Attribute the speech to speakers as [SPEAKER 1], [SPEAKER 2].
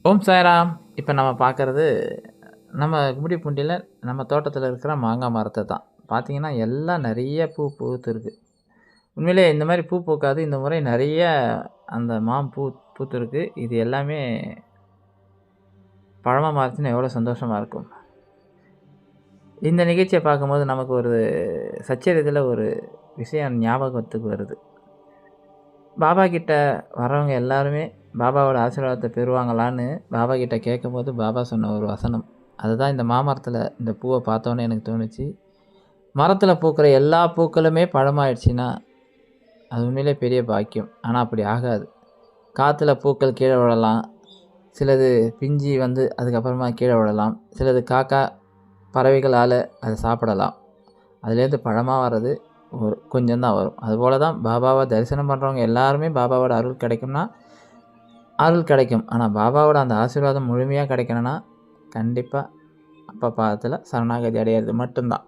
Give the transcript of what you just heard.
[SPEAKER 1] ஓம் சாய்ராம். இப்போ நம்ம பார்க்குறது நம்ம கும்மிடிப்பூண்டியில நம்ம தோட்டத்தில் இருக்கிற மாங்காய் மரத்தை தான். பார்த்தீங்கன்னா எல்லாம் நிறைய பூ பூத்துருக்கு. உண்மையிலே இந்த மாதிரி பூ பூக்காது. இந்த முறை நிறைய அந்த பூத்துருக்கு. இது எல்லாமே பழமாக மாறுச்சுன்னா எவ்வளோ சந்தோஷமாக இருக்கும். இந்த நிகழ்ச்சியை பார்க்கும்போது நமக்கு ஒரு சச்சரித்தில் ஒரு விஷயம் ஞாபகத்துக்கு வருது. பாபா கிட்ட வர்றவங்க எல்லாருமே பாபாவோட ஆசீர்வாதத்தை பெறுவாங்களான்னு பாபா கிட்ட கேட்கும்போது பாபா சொன்ன ஒரு வசனம். அதுதான் இந்த மாமரத்தில் இந்த பூவை பார்த்தோன்னே எனக்கு தோணுச்சு. மரத்தில் பூக்கிற எல்லா பூக்களுமே பழமாயிடுச்சுன்னா அது உண்மையிலே பெரிய பாக்கியம். ஆனால் அப்படி ஆகாது. காற்றுல பூக்கள் கீழே விழலாம். சிலது பிஞ்சி வந்து அதுக்கப்புறமா கீழே விழலாம். சிலது காக்கா பறவைகளால் அதை சாப்பிடலாம். அதுலேருந்து பழமாக வர்றது ஒரு கொஞ்சம் தான் வரும். அதுபோல தான் பாபாவை தரிசனம் பண்ணுறவங்க எல்லாருமே பாபாவோட அருள் கிடைக்கும்னா அருள் கிடைக்கும். ஆனால் பாபாவோட அந்த ஆசீர்வாதம் முழுமையாக கிடைக்கணும்னா கண்டிப்பாக அப்பா பாதத்தில் சரணாகதி அடையிறது மட்டும்தான்.